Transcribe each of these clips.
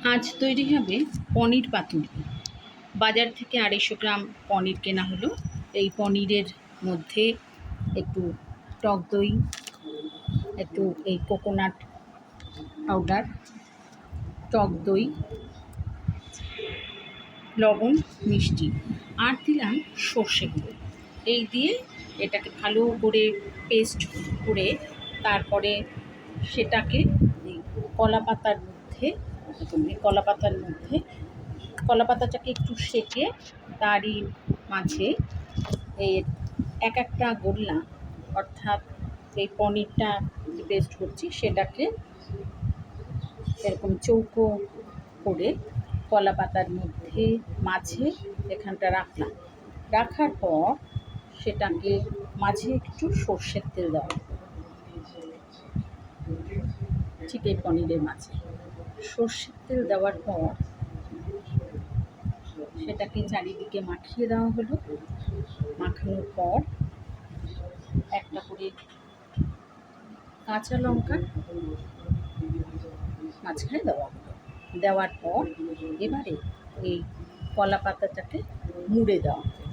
আজ তৈরি হবে পনির পাতুরি। বাজার থেকে 250 গ্রাম পনির কেনা হলো। এই পনিরের মধ্যে একটু টক দই, একটু এই কোকোনাট পাউডার, টক দই, লবণ, মিষ্টি আর দিলাম সর্ষে গুঁড়ো। এই দিয়ে এটাকে ভালো করে পেস্ট করে তারপরে সেটাকে এই কলা পাতার মধ্যে কলা পাতাটাকে একটু সেঁকে তারই মাঝে এই একটা গোল্লা, অর্থাৎ এই পনিরটা যে পেস্ট করছি সেটাকে এরকম চৌকো করে কলা পাতার মধ্যে মাঝে এখানটা রাখার পর সেটাকে মাঝে একটু সর্ষের তেল দেওয়া, ঠিক এই পনিরের মাঝে সর্ষের তেল দেওয়ার পর সেটাকে চারিদিকে মাখিয়ে দেওয়া হলো। মাখানোর পর একটা করে কাঁচা লঙ্কা মাঝখানে দেওয়া হলো। দেওয়ার পর এবারে এই কলা পাতাটাকে মুড়ে দেওয়া হবে,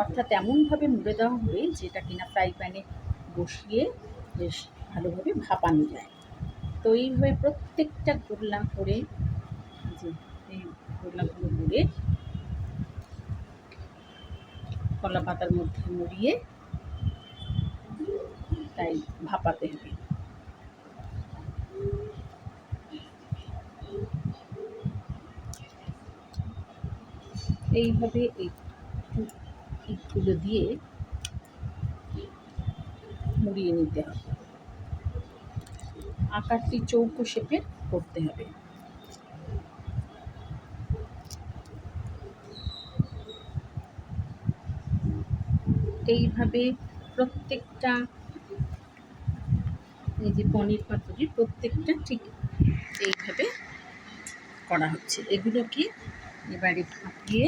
অর্থাৎ এমনভাবে মুড়ে দেওয়া হবে যেটা কিনা ফ্রাই প্যানে বসিয়ে বেশ ভালোভাবে ভাপানো যায়। তো এইভাবে প্রত্যেকটা গোল্লা করে যে এই গোল্লাগুলো মুড়ে কলা পাতার মধ্যে মুড়িয়ে তাই ভাপাতে হবে। এইভাবে এইগুলো দিয়ে মুড়িয়ে নিতে হবে। আকারটি চৌকো শেপের করতে হবে। এইভাবে প্রত্যেকটা এই যে পনির পাতুরি প্রত্যেকটা ঠিক এইভাবে করা হচ্ছে। এগুলোকে এবারে ভাপিয়ে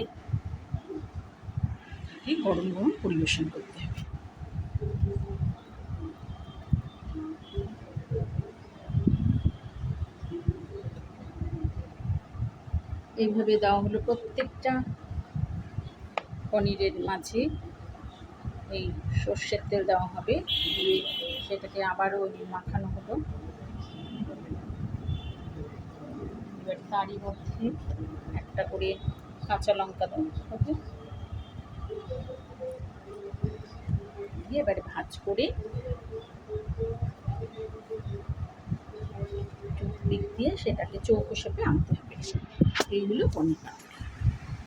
গরম গরম পরিবেশন করতে হবে। এইভাবে দেওয়া হলো প্রত্যেকটা পনিরের মাঝে এই সর্ষের তেল দেওয়া হবে, দিয়ে সেটাকে আবারও মাখানো হলো। এবার তারই মধ্যে একটা করে কাঁচা লঙ্কা দেওয়া হবে, দিয়ে এবারে ভাঁজ করে টুথপিক দিয়ে সেটাকে চৌকো শেপে আনতে হবে। এইগুলো পনির পাতুরি।